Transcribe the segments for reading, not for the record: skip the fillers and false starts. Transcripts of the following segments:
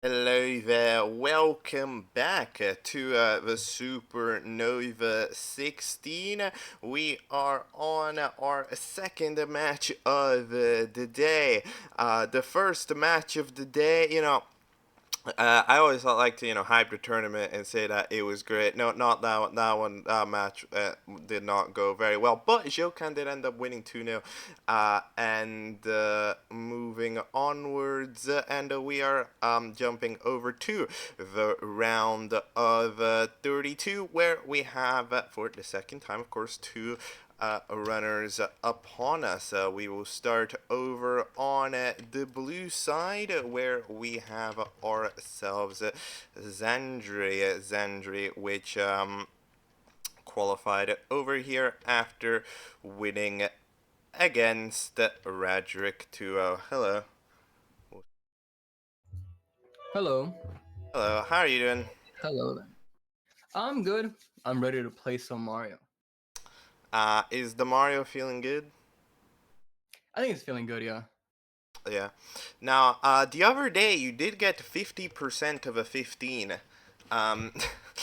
Hello there, welcome back to the Supernova 16. We are on our second match of the day. The first match of the day, I always like to hype the tournament and say that it was great. No, not that one. That match did not go very well, but Jokan did end up winning 2-0. And moving onwards, and we are jumping over to the round of 32, where we have for the second time, of course, two runners upon us. We will start over on the blue side where we have ourselves Xandrey, which qualified over here after winning against Radric 2-0. Hello. Hello. Hello, how are you doing? Hello there. I'm good. I'm ready to play some Mario. Is the Mario feeling good? I think it's feeling good, yeah. Yeah. Now, the other day you did get 50% of a 15. Um,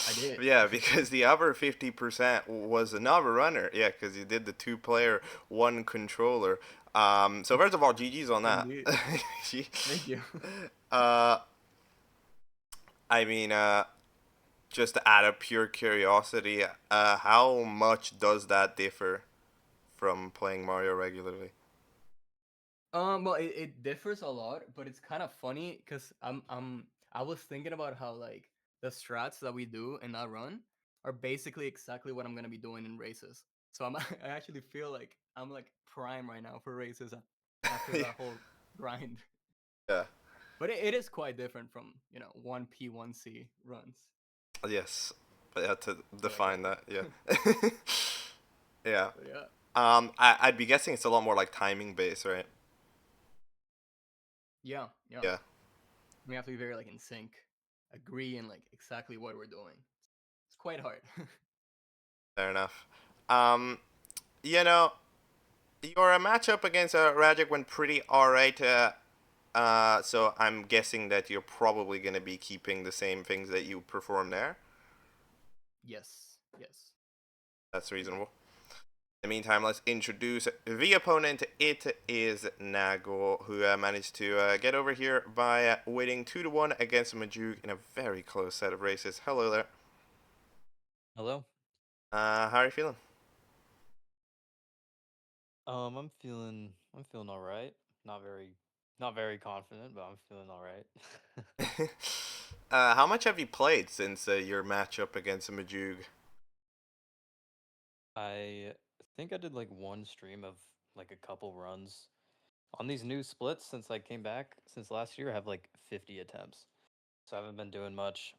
I did. yeah, because the other 50% was another runner. Yeah, because you did the two player, one controller. So first of all, GG's on that. Indeed. Thank you. uh, I mean, just out of pure curiosity, how much does that differ from playing Mario regularly? Well, it differs a lot, but it's kind of funny because I was thinking about how like the strats that we do in that run are basically exactly what I'm gonna be doing in races. So I actually feel like I'm like prime right now for races after that whole grind. Yeah. But it is quite different from 1P 1C runs. Yes, but I had to But like define that. Yeah. Yeah. but yeah. I'd be guessing it's a lot more like timing based, right? Yeah, yeah. Yeah. We have to be very like in sync, agree and like exactly what we're doing. It's quite hard. Fair enough. Um, you know, your matchup against Rajic went pretty alright. So I'm guessing that you're probably gonna be keeping the same things that you perform there. Yes, yes. That's reasonable. In the meantime, let's introduce the opponent. It is Nagol, who managed to get over here by winning 2-1 against Majuk in a very close set of races. Hello there. Hello. How are you feeling? I'm feeling all right. Not very confident, but I'm feeling all right. How much have you played since your matchup against Majuk? I think I did like one stream of like a couple runs on these new splits since I came back since last year. I have like 50 attempts, so I haven't been doing much.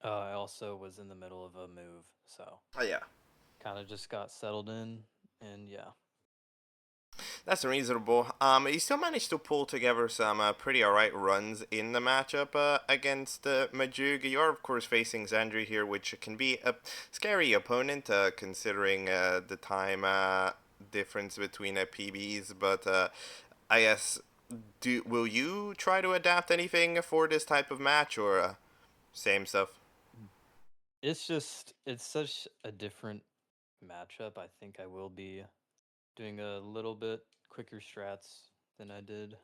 I also was in the middle of a move, so Oh yeah, kind of just got settled in, and yeah. that's reasonable. You still managed to pull together some pretty alright runs in the matchup against Majuk. You're of course facing Xandrey here, which can be a scary opponent considering the time difference between PBs. But I guess will you try to adapt anything for this type of match or same stuff? It's such a different matchup. I think I will be doing a little bit quicker strats than I did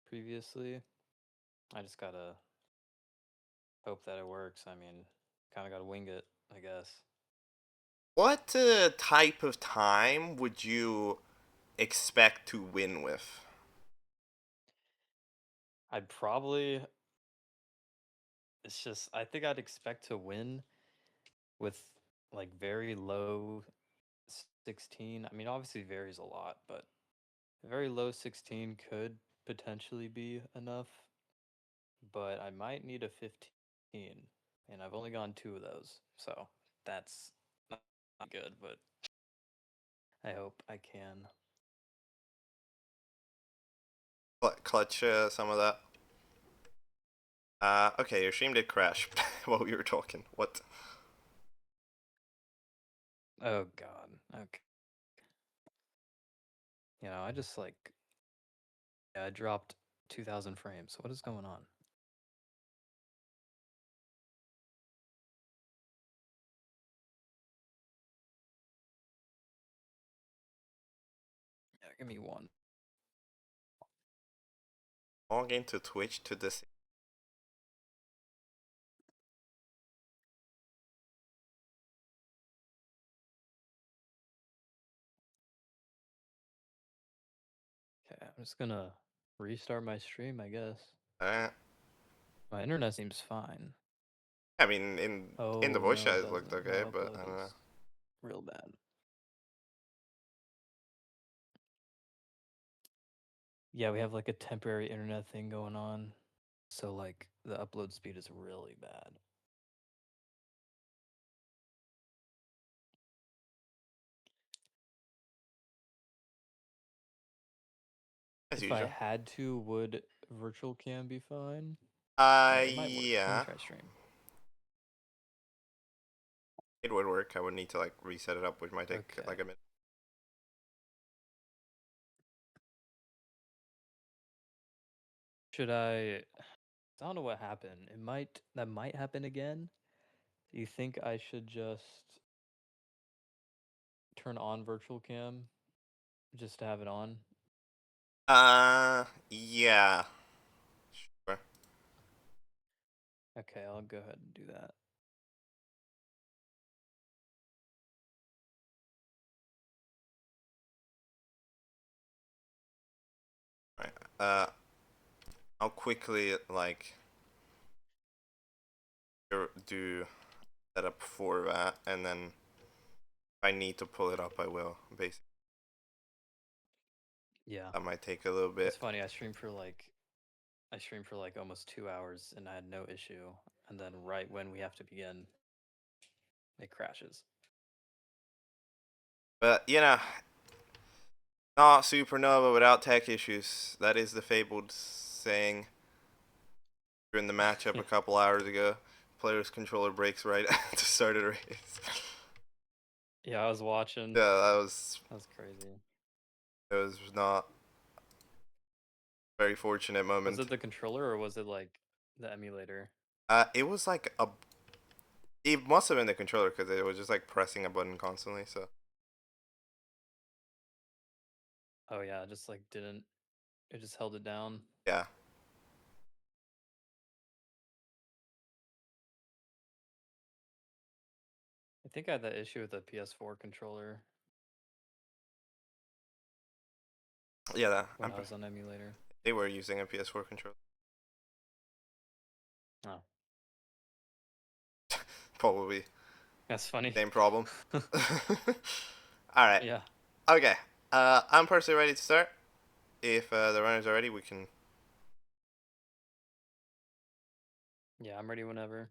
previously. I just gotta hope that it works. I mean, kind of gotta wing it, I guess. What type of time would you expect to win with? I'd probably, it's just, I think I'd expect to win with like very low 16. I mean, obviously varies a lot, but very low 16 could potentially be enough, but I might need a 15, and I've only gone two of those, so that's not good, but I hope I can. Clutch some of that. Okay, your stream did crash while we were talking. What? Oh God. Okay. I just like, yeah, I dropped 2,000 frames. What is going on? give me one. Log into Twitch to this. Okay, I'm just gonna restart my stream, I guess. Uh, My internet seems fine. I mean, in the Oh voice no, chat it it looked doesn't. My okay, but I upload don't know. is real bad. Yeah, we have like a temporary internet thing going on. So like the upload speed is really bad. As If I usual. had to, would virtual cam be fine? It might work. Let me Yeah, try stream. it would work. I would need to like reset it up, which might take Okay. like a minute. Should I don't know what happened. That might happen again. Do you think I should just turn on virtual cam just to have it on? Yeah. Sure. Okay, I'll go ahead and do that. Right. I'll quickly like do setup for that, and then if I need to pull it up, I will. Basically, Yeah. that might take a little bit. It's funny, I streamed for like almost 2 hours and I had no issue. And then right when we have to begin, it crashes. But you know, not Supernova without tech issues. That is the fabled saying. During the matchup a couple hours ago, player's controller breaks right at the start of the race. Yeah, I was watching. Yeah, That was crazy. it was not a very fortunate moment. Was it the controller or was it like the emulator? It was like a. It must have been the controller because it was just like pressing a button constantly. So Oh yeah, it just like didn't. It just held it down. yeah, I think I had that issue with the PS4 controller yeah. That, when I was on emulator. they were using a PS4 controller. Oh, Probably that's funny. same problem. All right. Yeah. Okay. I'm personally ready to start. If the runners are ready, we can. Yeah, I'm ready whenever.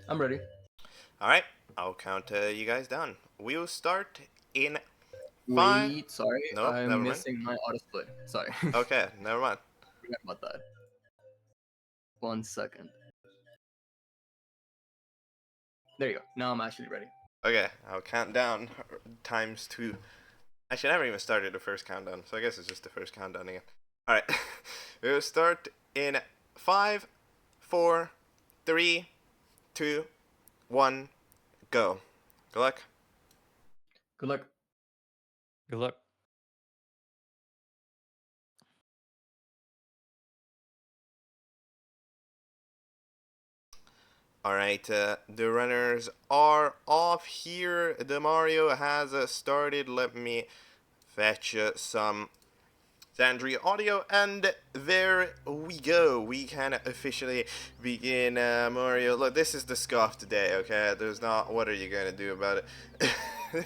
I'm ready. All right. I'll count you guys down. We'll start in 5. Wait, sorry, Nope, never I'm mind. missing my auto split. Sorry. Okay, never mind. Forgot about that. 1 second. There you go. Now I'm actually ready. Okay, I'll count down times 2. Actually, I never even started the first countdown, so I guess it's just the first countdown again. Alright, we'll start in 5, 4, 3, 2, 1, go. Good luck. Good luck. Good luck. Alright, the runners are off here. The Mario has started. Let me fetch some xandrey audio, and there we go. We can officially begin Mario. Look, this is the scuff today, okay? There's not. What are you gonna do about it?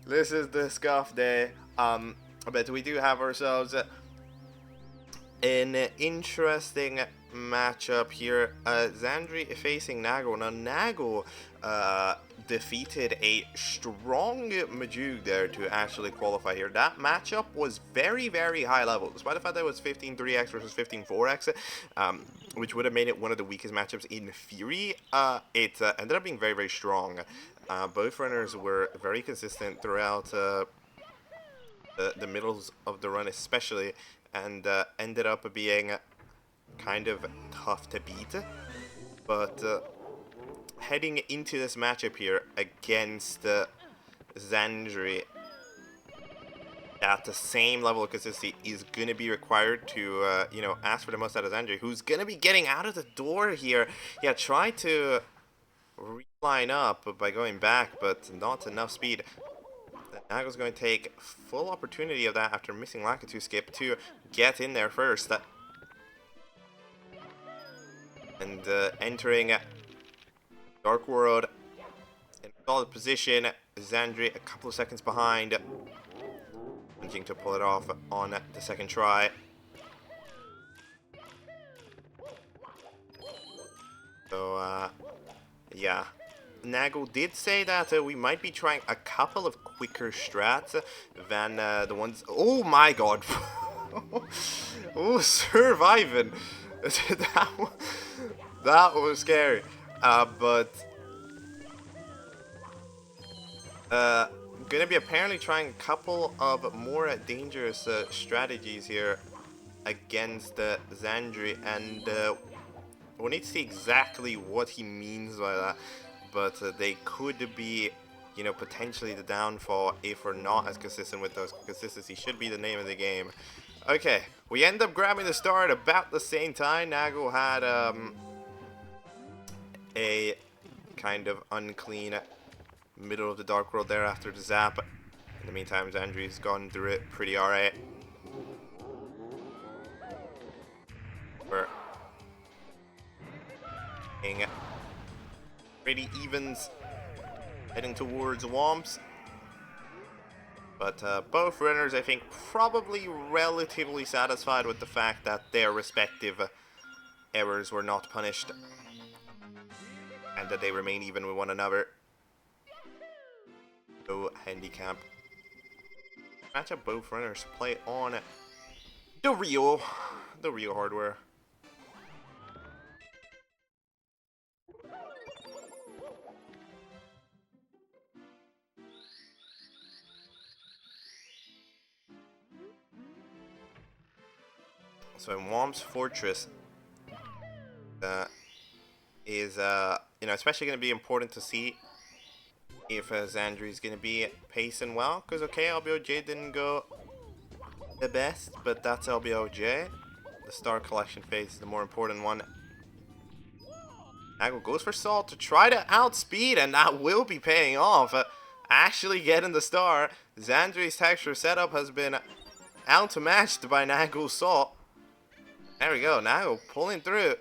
This is the scuff day. But we do have ourselves an interesting matchup here. Xandrey facing Nagol. Now Nagol defeated a strong Majuk there to actually qualify here. That matchup was very, very high level, despite the fact that it was 15-3x versus 15-4x, which would have made it one of the weakest matchups in theory. It ended up being very, very strong. Both runners were very consistent throughout the middles of the run especially, and ended up being kind of tough to beat. But heading into this matchup here against xandrey, at the same level of consistency is going to be required to, you know, ask for the most out of xandrey, who's going to be getting out of the door here. Yeah, try to reline up by going back, but not enough speed. Nagol's going to take full opportunity of that after missing Lakitu skip to get in there first. And entering Dark World in a solid position. xandrey a couple of seconds behind, managing to pull it off on the second try. So, yeah. Nagol did say that we might be trying a couple of quicker strats than the ones... Oh my god! Oh, surviving! that was scary. But... gonna be apparently trying a couple of more dangerous strategies here against xandrey, and we need to see exactly what he means by that. But they could be, you know, potentially the downfall if we're not as consistent with those. Consistency should be the name of the game. Okay, we end up grabbing the star at about the same time. Nagol had a kind of unclean middle of the Dark World there after the zap. In the meantime, xandrey's gone through it pretty alright. We're getting pretty evens, heading towards Womps. But both runners, I think, probably relatively satisfied with the fact that their respective errors were not punished, and that they remain even with one another. No handicap. Matchup both runners play on the real hardware. So in Womp's Fortress is you know, especially going to be important to see if xandrey is going to be pacing well, because okay, LBOJ didn't go the best, but that's LBOJ. The star collection phase is the more important one. Nagol goes for Salt to try to outspeed, and that will be paying off. Actually getting the star. xandrey's texture setup has been outmatched by Nagol's Salt. There we go, Nagol pulling through.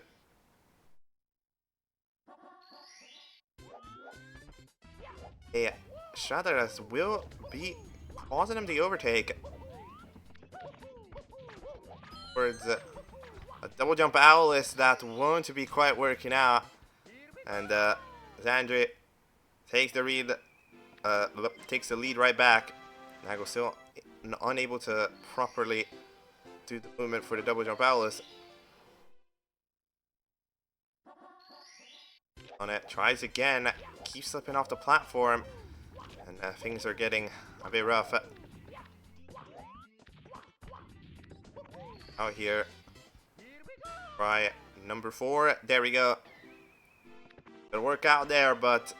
A shot that will be causing him the overtake. Towards a double jump Owless that won't be quite working out. And xandrey takes the lead right back. Nagol still unable to properly do the movement for the double jump Owless. On it, tries again, keeps slipping off the platform, and things are getting a bit rough. Out here, try number 4. There we go. Gonna work out there, but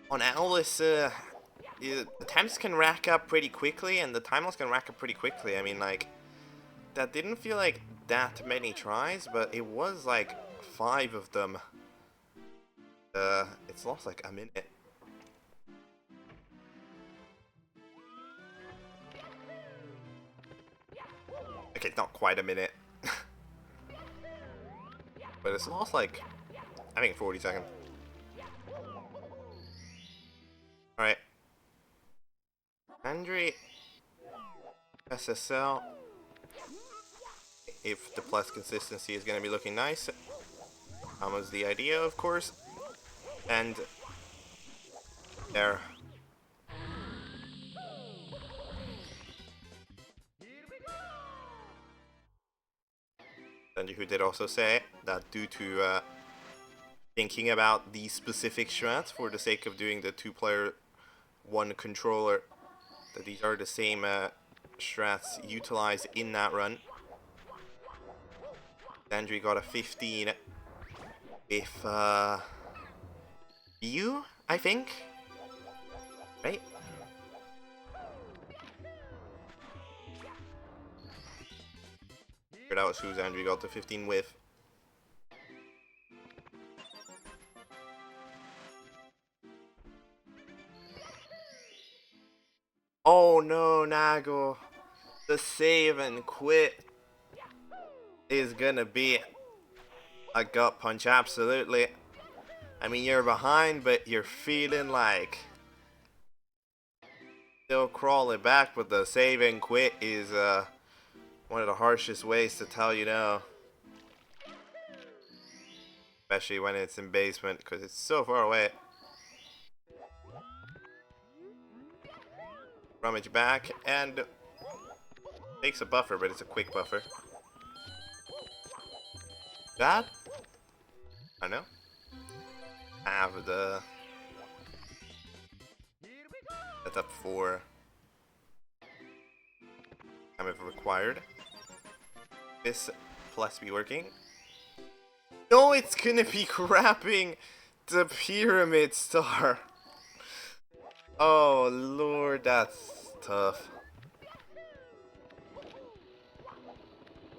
on Owless, the attempts can rack up pretty quickly, and the time loss can rack up pretty quickly. I mean, like, that didn't feel like that many tries, but it was like 5 of them. It's lost like a minute. Okay, not quite a minute. But it's lost like, I think 40 seconds. Alright. xandrey SSL. If the plus consistency is going to be looking nice. That was the idea, of course. And there. Who did also say that due to thinking about these specific strats for the sake of doing the 2-player, 1 controller, that these are the same strats utilized in that run. Xandrey got a 15 with you, I think. Right? That was who Xandrey got the 15 with. Oh no, Nagol. The save and quit is gonna be a gut punch, absolutely. I mean, you're behind, but you're feeling like still crawling back, but the save and quit is one of the harshest ways to tell you no. Especially when it's in basement, because it's so far away. Rummage back, and takes a buffer, but it's a quick buffer. That? I don't know. Have the setup for time if required. This plus be working. No, it's gonna be grabbing the pyramid star. Oh lord, that's tough.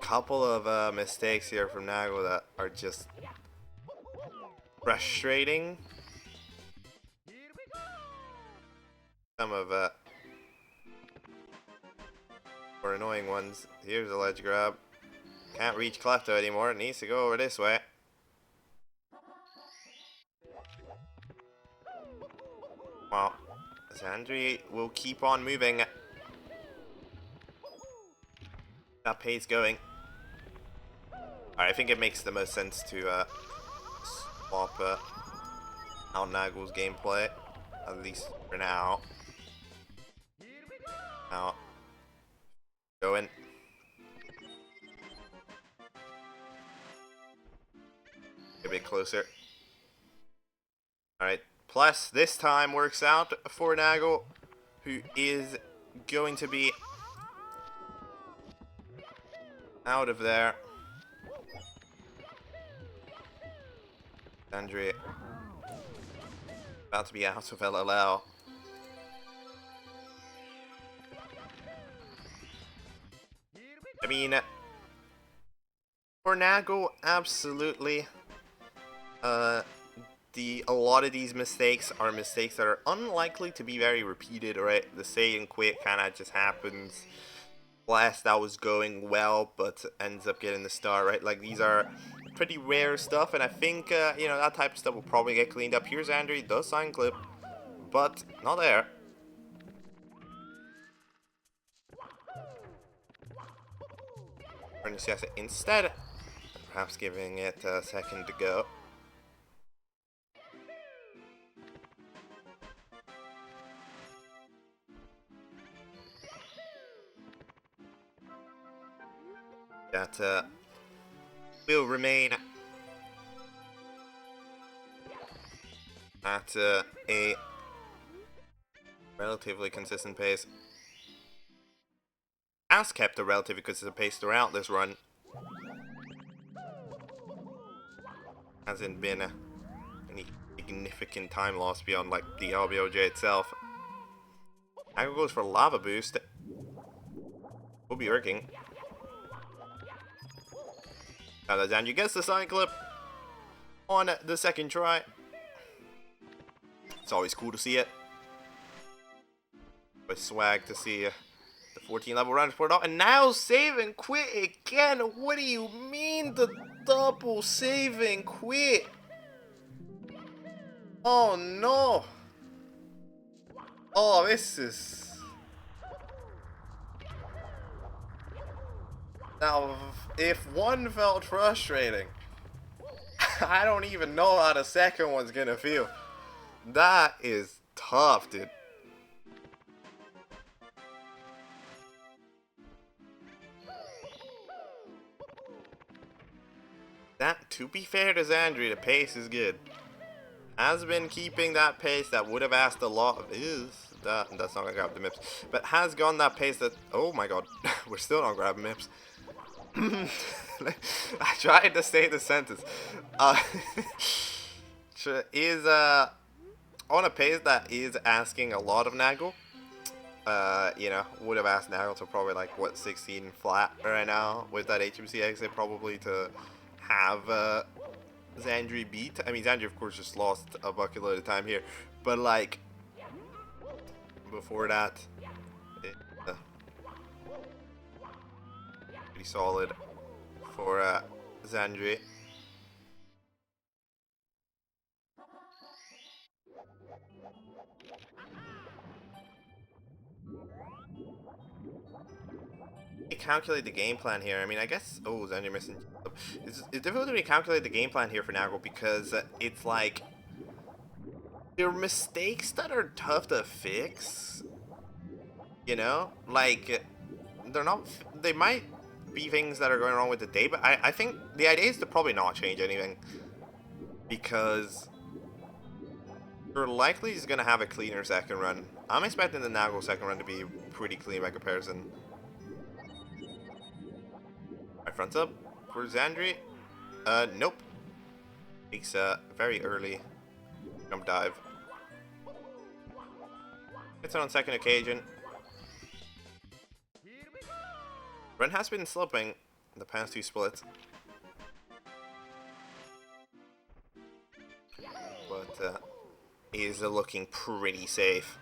Couple of mistakes here from Nagol that are just frustrating. Some of more annoying ones. Here's a ledge grab. Can't reach Klepto anymore. It needs to go over this way. Well, Xandrey will keep on moving. That pace going. Alright, I think it makes the most sense to swap out Nagol's gameplay, at least for now. Now, going. A bit closer. Alright, plus this time works out for Nagol, who is going to be out of there. Xandrey about to be out of LLL. I mean, for Nagol, absolutely. A lot of these mistakes are mistakes that are unlikely to be very repeated, right? The say and quit kind of just happens. Blast that was going well, but ends up getting the star, right? Like, these are pretty rare stuff, and I think, you know, that type of stuff will probably get cleaned up. Here's Xandrey, does sign clip, but not there. Instead, perhaps giving it a second to go. That will remain at a relatively consistent pace. Has kept a relatively consistent pace throughout this run. Hasn't been any significant time loss beyond like the LBOJ itself. Nagol goes for lava boost. Will be working. Now that Xandrey gets the sign clip on the second try. It's always cool to see it. With swag to see the 14 level runs put off. And now save and quit again. What do you mean the double save and quit? Oh no. Oh, this is... Now, if one felt frustrating, I don't even know how the second one's gonna feel. That is tough, dude. That, to be fair to Xandrey, the pace is good. Has been keeping that pace that would have asked a lot of his, That's not gonna grab the MIPS. But has gone that pace that... Oh my god. We're still not grabbing MIPS. I tried to say the sentence. Is on a pace that is asking a lot of Nagol. You know, would have asked Nagol to probably like what 16 flat right now with that HMC exit probably to have xandrey beat. I mean, xandrey of course just lost a bucket load of time here, but like before that, it, pretty solid for xandrey. Calculate the game plan here. I mean, I guess... Oh, xandrey missing. It's difficult to recalculate the game plan here for Nagol because it's like there are mistakes that are tough to fix. You know, like they're not. They might be things that are going wrong with the day, but I think the idea is to probably not change anything because you're likely is gonna have a cleaner second run. I'm expecting the Nagol second run to be pretty clean by comparison. My fronts up for xandrey. Nope. Takes a very early jump dive. It's on second occasion. Run has been slipping in the past two splits. But is looking pretty safe.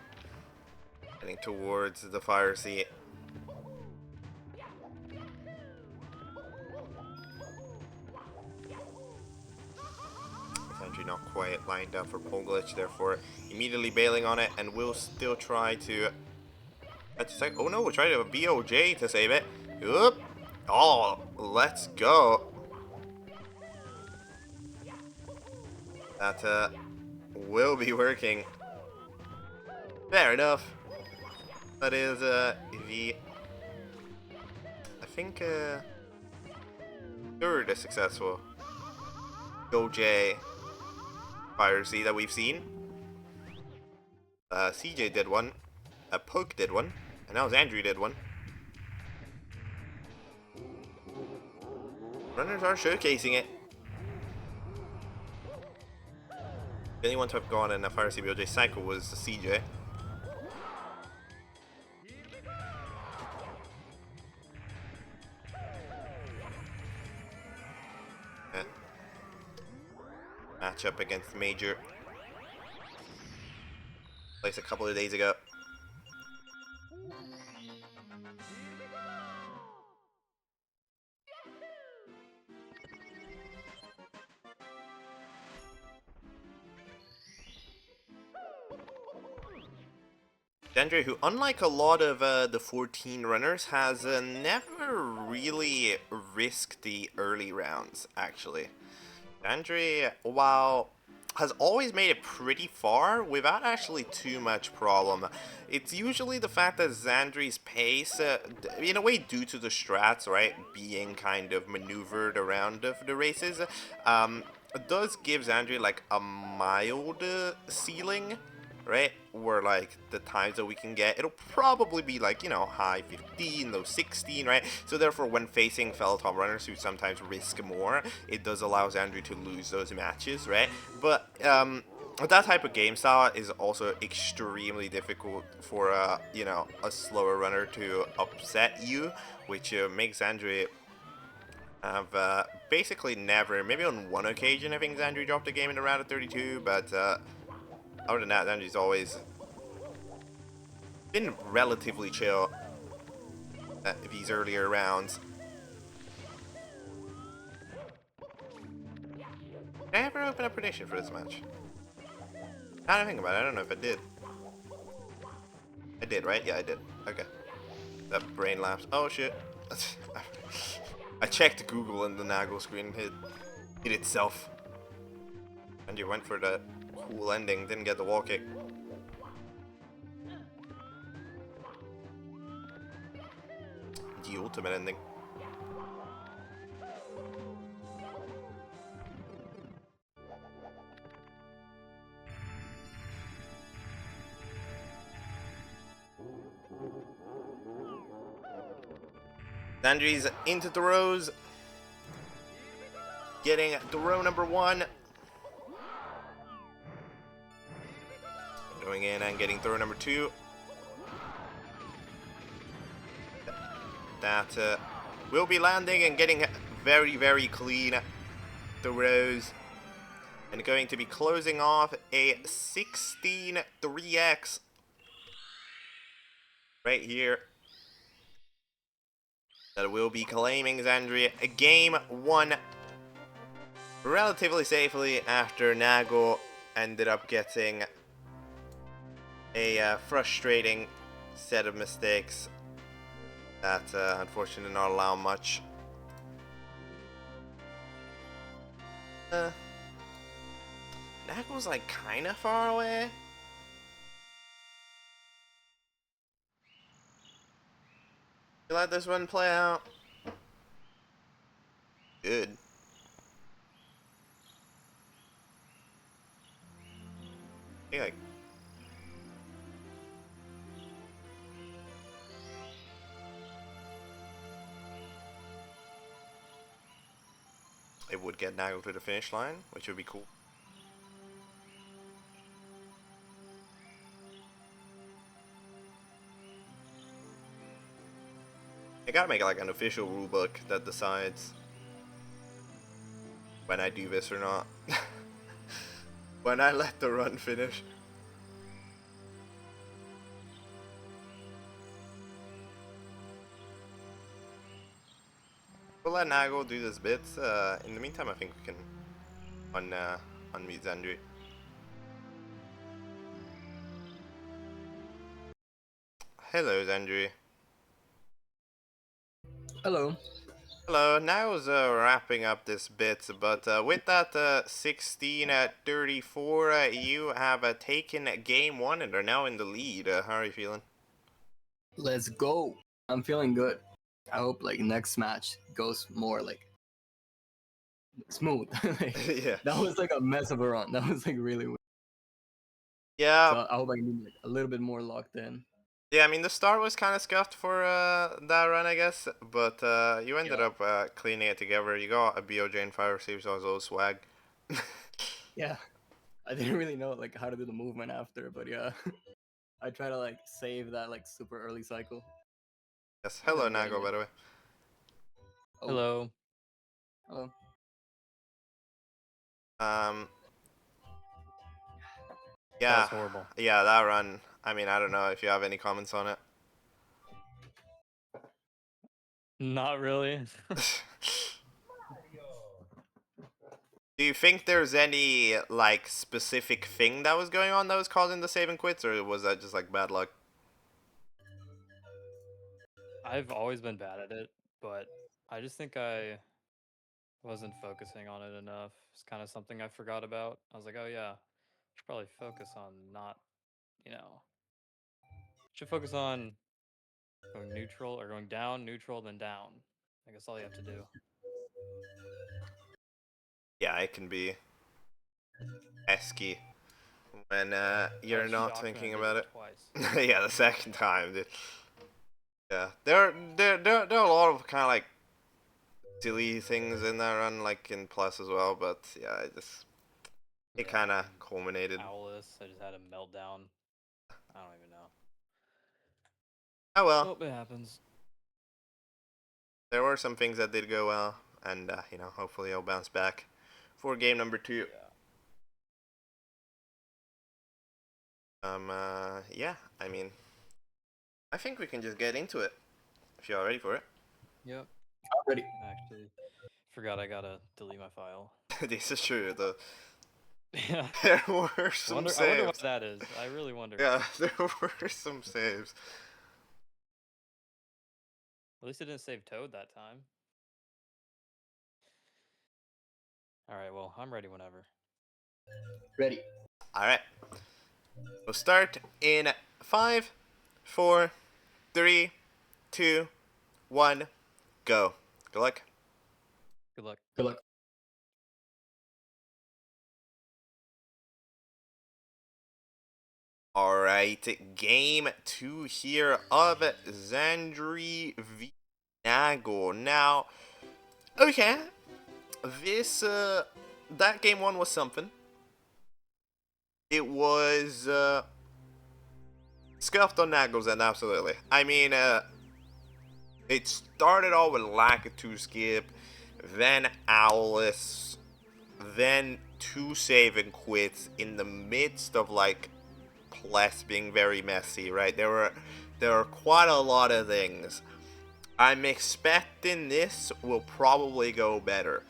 Heading towards the fire seat. Xandrey not quite lined up for pole glitch, therefore immediately bailing on it, and will still try to... Oh no, we'll try to BOJ to save it. Oop. Oh, let's go. That will be working. Fair enough. That is the... I think third successful GoJ Fire Z that we've seen. CJ did one. Poke did one. And now xandrey did one. Runners are showcasing it. The only one to have gone in a Fire CBOJ cycle was CJ. Matchup against Major. Placed a couple of days ago. xandrey, who unlike a lot of the 14 runners, has never really risked the early rounds, actually. xandrey, while has always made it pretty far without actually too much problem. It's usually the fact that xandrey's pace, in a way due to the strats, right, being kind of maneuvered around the races, does give xandrey like a mild ceiling, right, where like the times that we can get, it'll probably be like, you know, high 15, low 16, right? So therefore when facing fellow top runners who sometimes risk more, it does allow xandrey to lose those matches, right? But that type of game style is also extremely difficult for you know, a slower runner to upset you, which makes xandrey have basically never, maybe on one occasion I think xandrey dropped a game in the round of 32, but other than that, xandrey's always been relatively chill at these earlier rounds. Did I ever open a prediction for this match? Now that I think about it, I don't know if I did. I did, right? Yeah, I did. Okay. That brain lapse. Oh shit. I checked Google and the Nagol screen hit itself. And you went for the cool ending, didn't get the wall kick. The ultimate ending. Xandrey's into throws. Getting throw number 1. Going in and getting throw number 2. That will be landing and getting very, very clean throws. And going to be closing off a 16 3x right here. That will be claiming Xandrey game 1 relatively safely after Nagol ended up getting a frustrating set of mistakes that unfortunately did not allow much. Nagol's like kind of far away. You let this one play out. Good. Like it would get Nagol to the finish line, which would be cool. I gotta make like an official rulebook that decides when I do this or not. When I let the run finish. We'll let Nagol do this bit. In the meantime, I think we can unmute Xandrey. Hello, Xandrey. Hello. Hello. Nago's wrapping up this bit, but with that 16 at 34, you have taken game 1 and are now in the lead. How are you feeling? Let's go. I'm feeling good. I hope like next match goes more like smooth. Like, Yeah. that was like a mess of a run. That was like really weird. Yeah. So I hope I can be like a little bit more locked in. Yeah, I mean, the start was kind of scuffed for that run, I guess, but you ended up cleaning it together. You got a BOJ and 5 receivers, so it was all swag. Yeah. I didn't really know like how to do the movement after, but yeah. I try to like save that like super early cycle. Yes, hello, I'm getting Nagol, it. by the way. Oh, Hello. hello. Um, That yeah, was horrible. yeah, that run, I mean, I don't know if you have any comments on it. Not really. Do you think there's any, like, specific thing that was going on that was causing the save and quits, or was that just, like, bad luck? I've always been bad at it, but I just think I wasn't focusing on it enough. It's kind of something I forgot about. I was like, oh yeah, should probably focus on not, you know, should focus on going neutral or going down, neutral, then down. I guess all you have to do. Yeah, it can be esky when I you're was not shocked when I thinking did about it. twice. Yeah, the second time, dude. Yeah, there are a lot of kind of like silly things in that run, like in plus as well. But yeah, it Yeah, kind of and culminated. Owlus, I just had a meltdown. I don't even know. Oh well, Oh, it happens. there were some things that did go well, and you know, hopefully I'll bounce back for game number 2. Yeah. Yeah, I mean, I think we can just get into it if you're ready for it. Yep. Ready. Actually, forgot I gotta delete my file. This is true. Yeah. There were some I wonder why saves. that is. I really wonder. Yeah, there were some saves. At least it didn't save Toad that time. All right, well, I'm ready whenever. Ready. All right. We'll start in 5, 4, 3, 2, 1, go. Good luck. Good luck. Good luck. All right, game 2 here of Xandrey v Nagol. Now, okay, this, that game one was something. It was, scuffed on Nagol's end, absolutely. I mean, it started off with Lakitu skip, then Owlus, then 2 save and quits in the midst of, like, Pless being very messy, right? There were quite a lot of things. I'm expecting this will probably go better,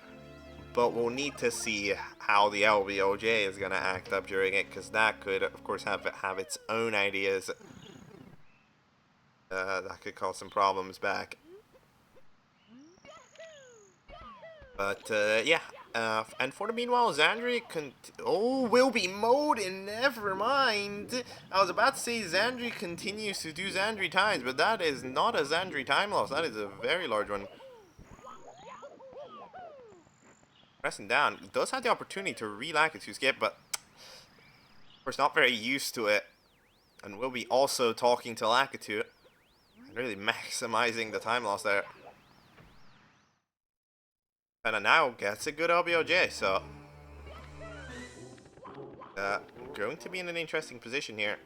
but we'll need to see how the LBOJ is going to act up during it, because that could, of course, have its own ideas. That could cause some problems back. But, yeah. And for the meanwhile, Xandrey will be mowed, and never mind. I was about to say Xandrey continues to do Xandrey times, but that is not a Xandrey time loss. That is a very large one. Pressing down. He does have the opportunity to re-Lakitu skip, but of course not very used to it. And will be also talking to Lakitu and really maximizing the time loss there. And now gets a good LBOJ, so going to be in an interesting position here.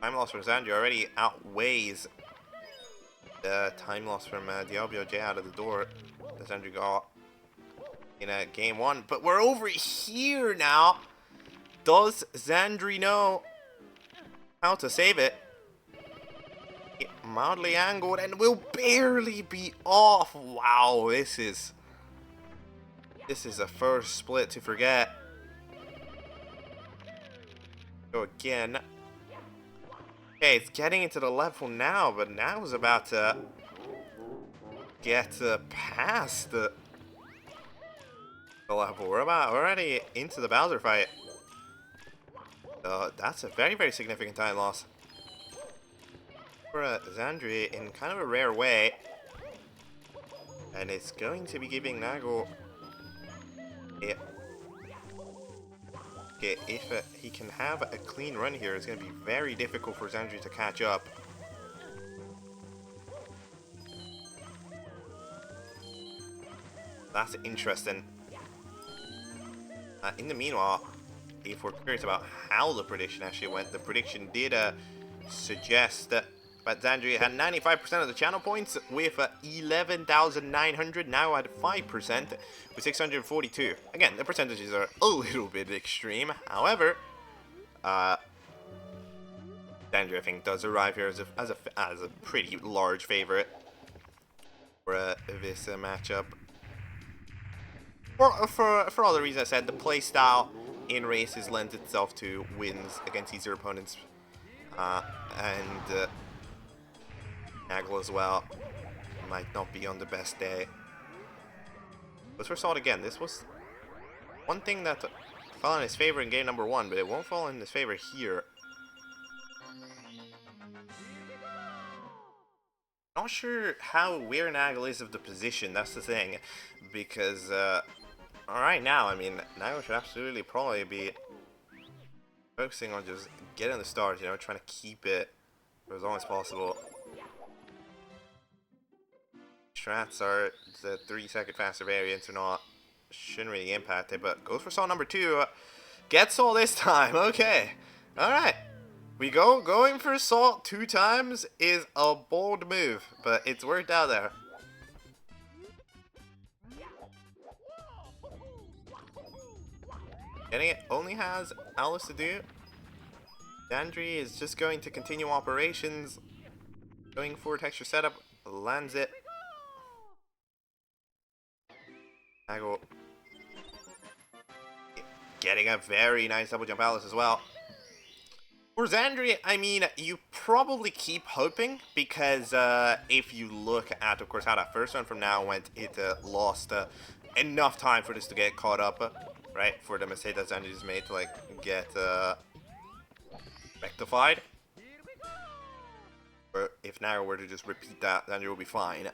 Time loss for Xandrey already outweighs the time loss from the LBOJ out of the door that Xandrey got in game one. But we're over here now. Does Xandrey know how to save it? Mildly angled and will barely be off. Wow, this is a first split to forget. Go again. Okay, it's getting into the level now, but now is about to get past the level. We're already into the Bowser fight. That's a very, very significant time loss for Xandrey in kind of a rare way. And it's going to be giving Nagol if he can have a clean run here, it's going to be very difficult for Xandrey to catch up. That's interesting. In the meanwhile, if we're curious about how the prediction actually went, the prediction did suggest that Xandrey had 95% of the channel points with 11,900, now at 5% with 642. Again, the percentages are a little bit extreme. However, Xandrey, I think, does arrive here as a pretty large favorite for this matchup. For all the reasons I said, the playstyle in races lends itself to wins against easier opponents, and Nagol as well might not be on the best day. Let's first saw it again. This was one thing that fell in his favor in game number one, but it won't fall in his favor here. Not sure how aware Nagol is of the position, that's the thing, because right now, I mean, Nagol should absolutely probably be focusing on just getting the start, you know, trying to keep it for as long as possible. Strats are the 3-second faster variants or not, shouldn't really impact it, but goes for saw number 2, gets all this time. Okay, alright, going for salt 2 times is a bold move, but it's worked out there. Getting it only has Alice to do. Xandrey is just going to continue operations, going for texture setup, lands it. Nagol getting a very nice double jump Alice as well. For Xandrey, I mean, you probably keep hoping, because if you look at, of course, how that first one from now went, it lost enough time for this to get caught up, right? For the mistake that Xandrey just made to, like, get rectified. Or if Nagol were to just repeat that, Xandrey will be fine.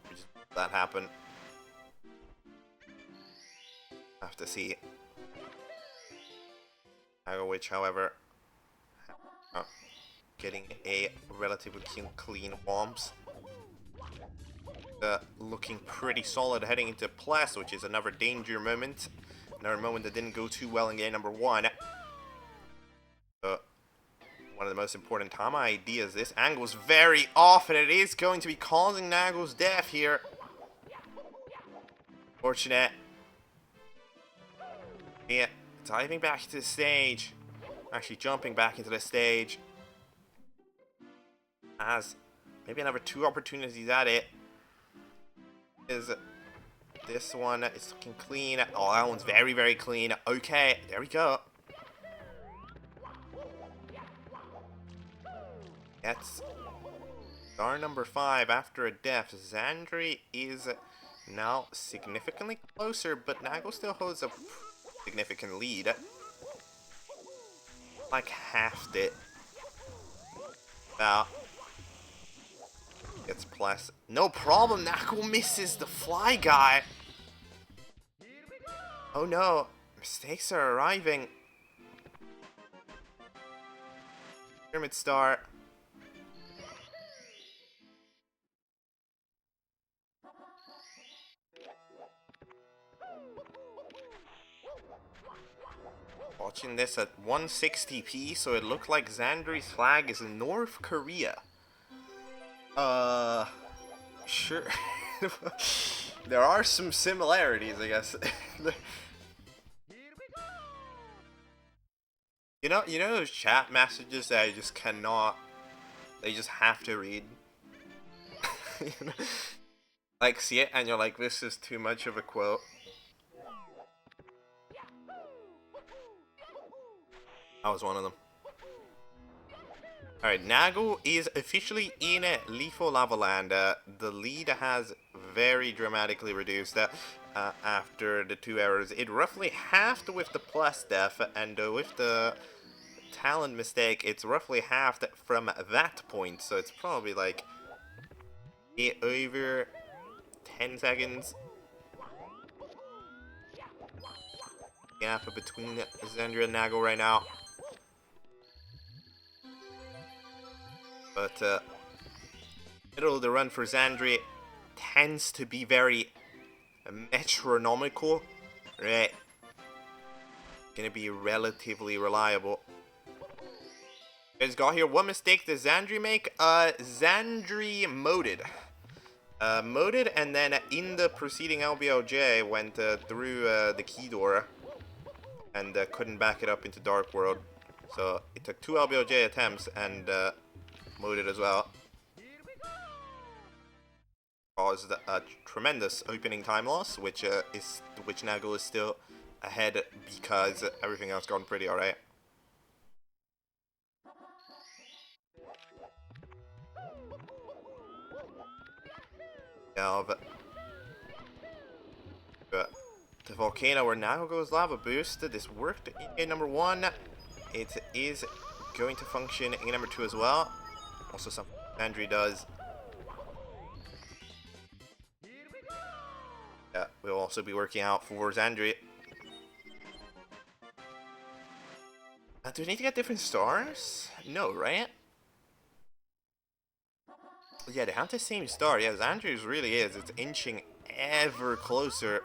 Just let that happen. Have to see. Nagol, which, however, getting a relatively clean bombs. Looking pretty solid heading into plus, which is another danger moment. Another moment that didn't go too well in game number 1. One of the most important Tama ideas. This angle's very off, and it is going to be causing Nagol's death here. Fortunate. Yeah, diving back into the stage. Actually jumping back into the stage. Has maybe another 2 opportunities at it. This one is looking clean. Oh, that one's very, very clean. Okay, there we go. That's star number 5 after a death. Xandrey is now significantly closer, but Nagol still holds a significant lead. Like halved it. Now gets plus. No problem. Nagol misses the fly guy. Oh no. Mistakes are arriving. Pyramid star. Watching this at 160p, so it looked like Xandrey's flag is in North Korea. Sure. There are some similarities, I guess. you know those chat messages that I just cannot, they just have to read? You know? Like, see it and you're like, this is too much of a quote. I was one of them. Alright, Nagol is officially in Lethal Lava Land. The lead has very dramatically reduced after the 2 errors. It roughly halved with the plus death, and with the talent mistake, it's roughly halved from that point. So it's probably like over 10 seconds. Gap between Xandrey and Nagol right now. But middle of the run for Xandrey tends to be very metronomical, right? Gonna be relatively reliable. You guys got here. What mistake does Xandrey make? Xandrey moded. Moded, and then in the preceding LBOJ went through the key door and couldn't back it up into Dark World. So it took 2 LBOJ attempts and moded as well. Caused a tremendous opening time loss, which Nagol is still ahead because everything else gone pretty alright. Now the volcano where Nagol goes lava boost. This worked in number 1. It is going to function in number 2 as well. Also something Xandrey does. Yeah, we'll also be working out for Xandrey. Do we need to get different stars? No, right? Yeah, they have the same star. Yeah, Xandrey's really is. It's inching ever closer.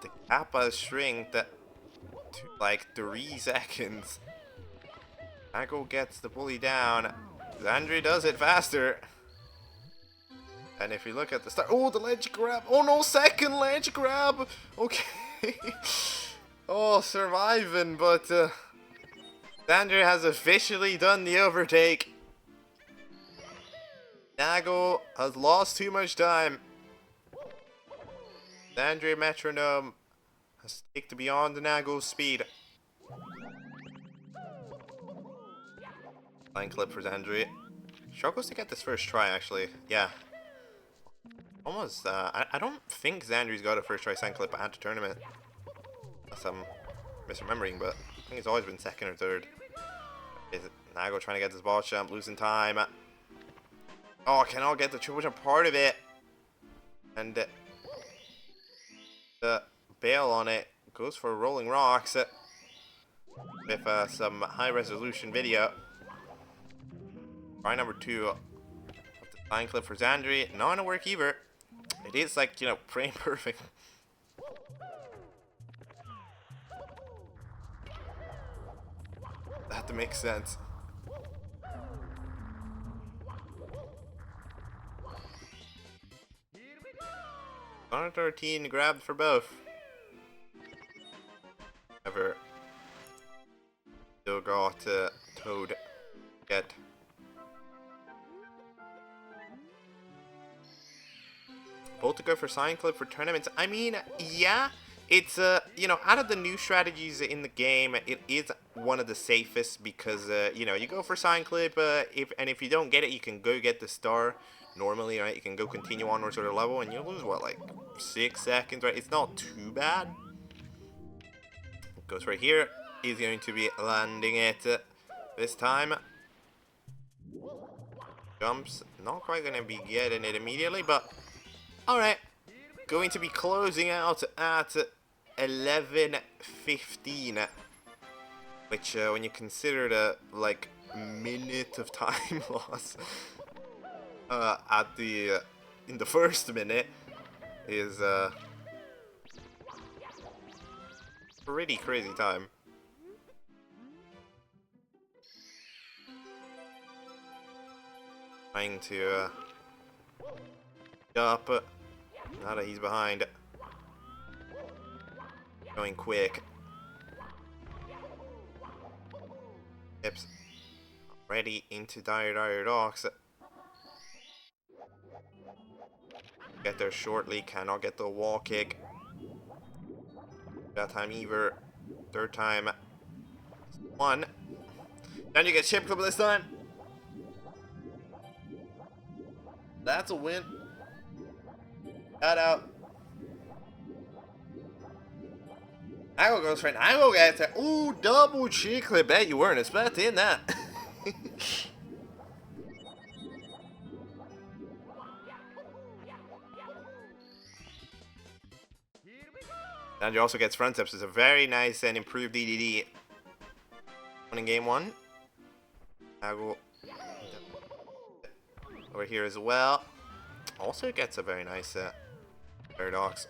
The gap has shrunk to like 3 seconds. Nagol gets the bully down. Xandrey does it faster. And if you look at the start, oh, the ledge grab. Oh no, second ledge grab. Okay. Oh, surviving, but Xandrey has officially done the overtake. Nagol has lost too much time. Xandrey metronome has taken beyond Nagol's speed. Line clip for Xandrey. Struggles to get this first try, actually. Yeah. Almost, I don't think Xandrey's got a first try sign clip at the tournament. Unless I'm misremembering, but I think he's always been second or third. Is it Nagol trying to get this ball jump, losing time. Oh, cannot get the triple jump part of it. And the bail on it goes for rolling rocks with some high resolution video. Try number 2 of the flying clip for xandrey. Not gonna work either. It is like, you know, frame perfect. That makes sense. Connor 13 grabbed for both. Ever. Still got Toad yet. Both to go for sign clip for tournaments. I mean, yeah, it's you know, out of the new strategies in the game, it is one of the safest because you know, you go for sign clip, if you don't get it, you can go get the star normally, right? You can go continue onwards with a level, and you lose what, like 6 seconds, right? It's not too bad. Goes right here. He's going to be landing it this time. Jumps. Not quite going to be getting it immediately, but alright. Going to be closing out at 11:15. Which, when you consider the, like, minute of time loss at the, in the first minute, is, pretty crazy time. Trying to up. Now that he's behind. Going quick. Tips. Ready into dire docks. Get there shortly. Cannot get the wall kick. That time either. Third time. 1. Then you get chip clip this time. That's a win. Shout out. Nagol goes for it. Nagol gets it. Ooh, double cheek clip. Bet you weren't expecting that. Xandrey also gets front steps. It's a very nice and improved DDD. Winning game 1. Nagol over here as well. Also gets a very nice paradox.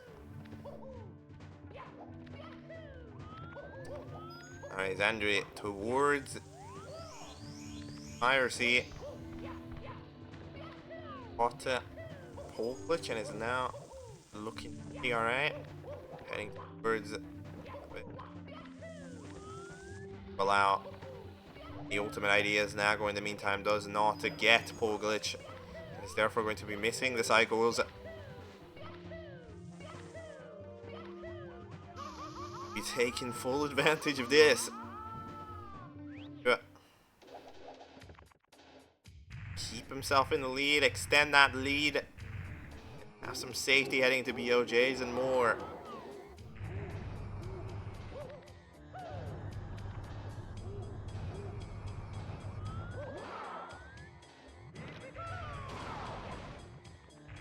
Alright, xandrey towards piracy. Got pole glitch and is now looking pretty alright. Heading towards allow the ultimate ideas. Nagol in the meantime does not get pole glitch. Is therefore going to be missing the cycles. He's taking full advantage of this. Keep himself in the lead, extend that lead. Have some safety heading to BOJs and more.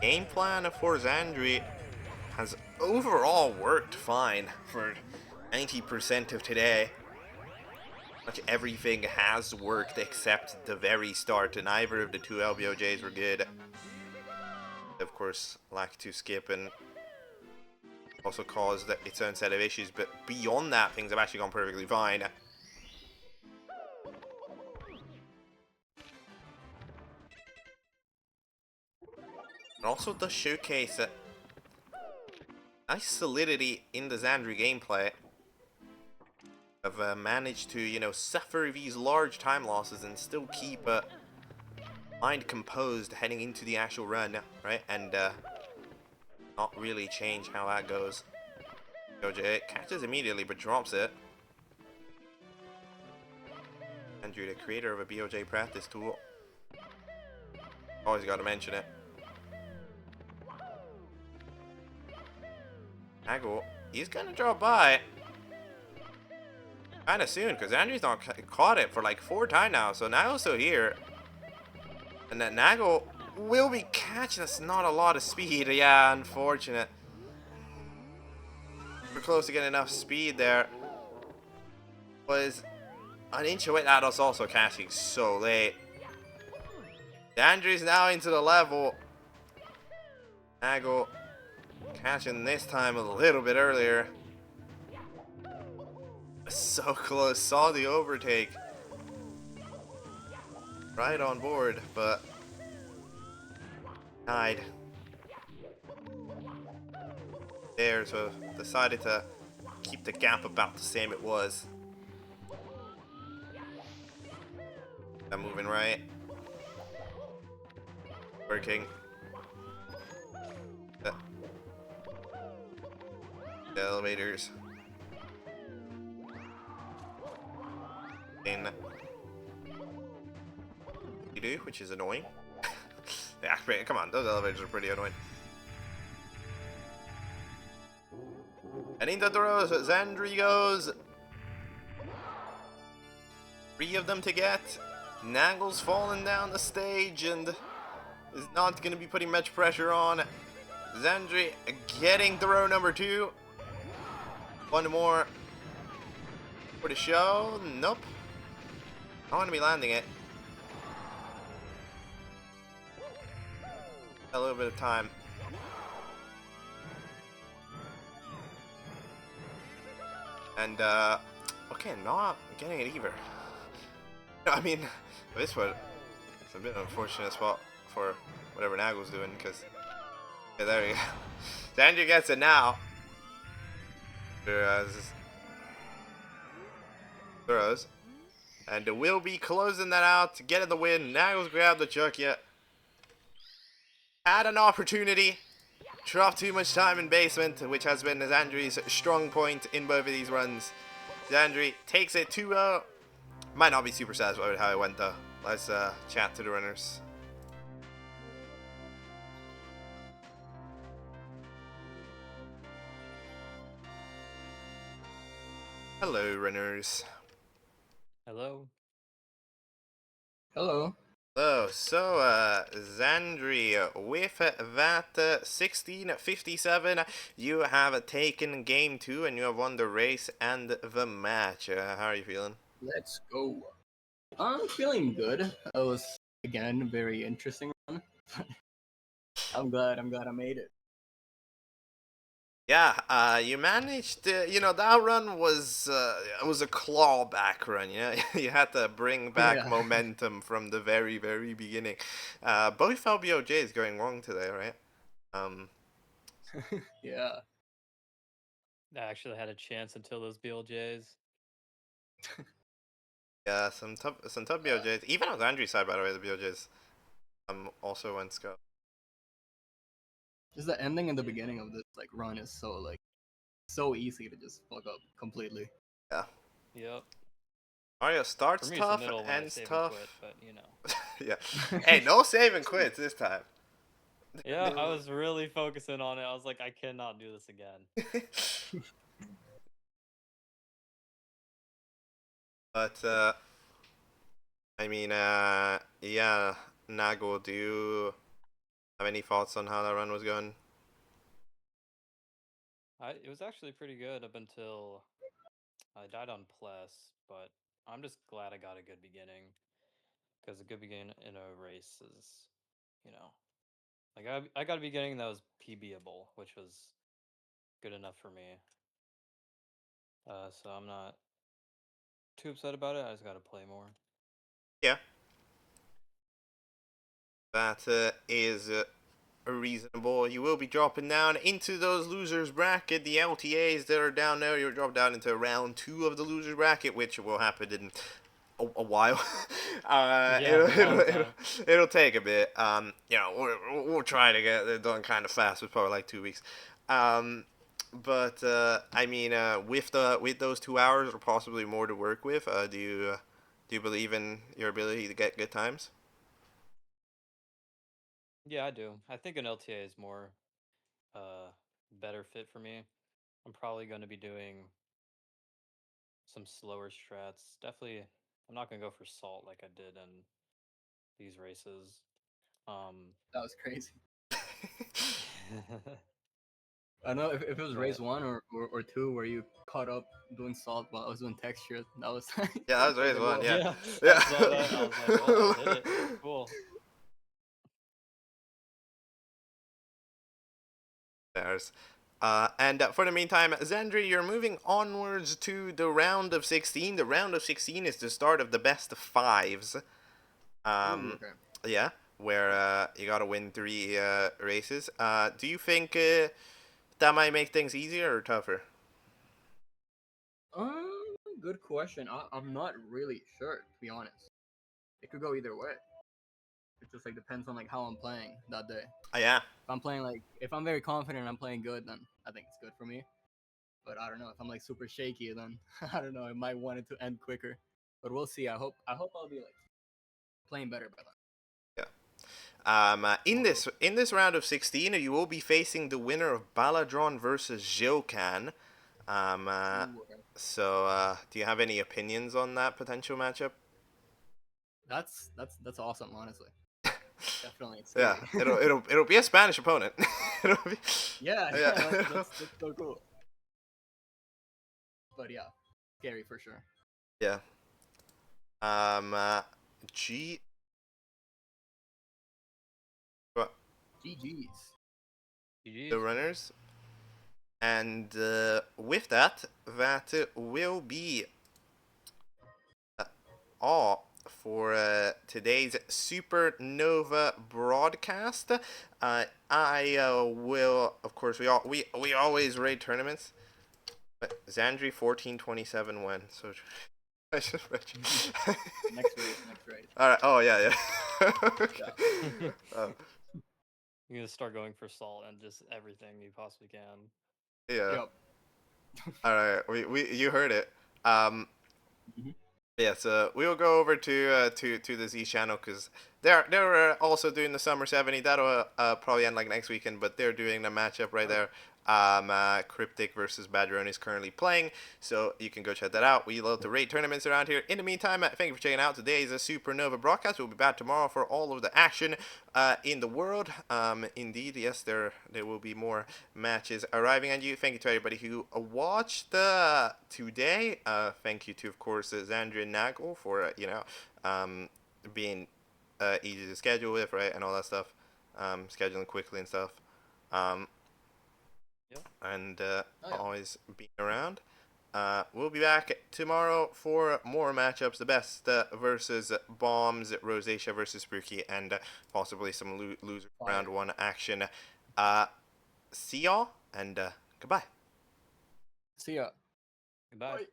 Game plan for xandrey has overall worked fine for 90% of today. Much everything has worked except the very start, and neither of the 2 LBOJs were good. Of course, lack to skip and also caused its own set of issues, but beyond that, things have actually gone perfectly fine. And also does showcase nice solidity in the xandrey gameplay. Have managed to, you know, suffer these large time losses and still keep mind composed heading into the actual run, right? And not really change how that goes. BOJ catches immediately but drops it. xandrey, the creator of a BOJ practice tool. Always got to mention it. Nagol, he's gonna drop by kind of soon because xandrey's not caught it for like 4 times now. So Nagol's still here, and then Nagol will be catching. That's not a lot of speed. Yeah, unfortunate. We're close to getting enough speed there. Was an inch away. That was also catching so late. Xandrey's now into the level. Nagol catching this time a little bit earlier. So close. Saw the overtake. Right on board, but died. There, so decided to keep the gap about the same it was. I'm moving right. Working. The elevators. In. You do, which is annoying. Yeah, come on, those elevators are pretty annoying. And into throws, Xandrey goes. 3 of them to get. Nagol's falling down the stage and is not going to be putting much pressure on. Xandrey getting throw number 2. One more for the show. Nope. I want to be landing it. A little bit of time. And, okay, not getting it either. I mean, this one, it's a bit of an unfortunate spot for whatever Nagol's doing, because, yeah, there we go. Xandrey gets it now. Throws. And we'll be closing that out to get the win. Nagol's grabbed the chuck yet. Had an opportunity. Dropped too much time in basement, which has been Xandrey's strong point in both of these runs. Xandrey takes it 2-0. Might not be super satisfied with how it went though. Let's chat to the runners. Hello, runners. Hello. Hello. Hello. So, Xandrey, with that 16-57, you have taken game 2 and you have won the race and the match. How are you feeling? Let's go. I'm feeling good. It was again very interesting run. I'm glad I made it. Yeah, you managed to, that run was it was a clawback run, you had to bring back Yeah. momentum from the very, very beginning. Both LBOJs going wrong today, right? Yeah. I actually had a chance until those BLJs. Yeah, some tough BOJs. Even on Andrew's side, by the way, the BOJs also went scope. Just the ending and the beginning of this run is so easy to just fuck up completely. Yeah. Yep. Mario For starts me, it's the tough, middle when I ends save and tough. quit, but you know. Yeah. Hey, no save and quits this time. Yeah, I was really focusing on it. I was like, I cannot do this again. But I mean, yeah, Nagol, do you have any thoughts on how that run was going? It was actually pretty good up until I died on Plus, but I'm just glad I got a good beginning, because a good beginning in a race is, you know, like I got a beginning that was PBable, which was good enough for me. So I'm not too upset about it. I just got to play more. Yeah. That is reasonable. You will be dropping down into those losers bracket. The LTAs that are down there, you'll drop down into round 2 of the losers bracket, which will happen in a while. It'll take a bit. We'll try to get it done kind of fast. It's probably like 2 weeks. But I mean, with those 2 hours or possibly more to work with, do you believe in your ability to get good times? Yeah, I do. I think an LTA is more better fit for me. I'm probably going to be doing some slower strats. Definitely, I'm not going to go for salt like I did in these races. That was crazy. I don't know if it was race 1 or 2 where you caught up doing salt while I was doing texture. That was Yeah, that was I was race like, 1. whoa. Yeah, Yeah, yeah. I saw that. I was like, well, I did it. Cool. There's. And for the meantime, Xandrey, you're moving onwards to the round of 16. The round of 16 is the start of the best of fives. Ooh, okay. Yeah, where you gotta win 3 races. Do you think that might make things easier or tougher? Good question. I'm not really sure, to be honest. It could go either way. It just like depends on like how I'm playing that day. Yeah. If I'm playing like if I'm very confident and I'm playing good, then I think it's good for me. But I don't know if I'm like super shaky, then I don't know. I might want it to end quicker. But we'll see. I hope I'll be like playing better by then. In this round of 16, you will be facing the winner of Baladron versus Jokan. Ooh, okay. So, do you have any opinions on that potential matchup? That's awesome, honestly. Definitely Yeah, scary. it'll be a Spanish opponent. It'll be, Yeah, yeah, yeah, that's so cool. But yeah, scary for sure. yeah. Um, uh, G. What? GG's. The GG's. runners, and with that, that will be all for today's Supernova broadcast. I will, of course, we always raid tournaments. But Xandri 1427 win. So I just Next race, next race. All right. Oh yeah, yeah. Yeah. uh, You're gonna start going for salt and just everything you possibly can. yeah. Yep. All right. We you heard it. Um, Mhm. Yeah, so we will go over to the Z channel because they're also doing the Summer 70. That'll probably end like next weekend, but they're doing the matchup right Oh, there. Cryptic versus Badrone is currently playing, so you can go check that out. We love to rate tournaments around here. In the meantime, thank you for checking out today's Supernova broadcast. We'll be back tomorrow for all of the action in the world. Indeed, yes, there will be more matches arriving on you. Thank you to everybody who watched today. Thank you to, of course, Xandrey and Nagol for being easy to schedule with, right, and all that stuff, scheduling quickly and stuff, um, Yep. and oh yeah. always being around. We'll be back tomorrow for more matchups. The best versus Bombs, Rosacea versus Spooky, and possibly some loser Fire. round 1 action. Uh, See y'all, and goodbye. See ya. Goodbye. Bye.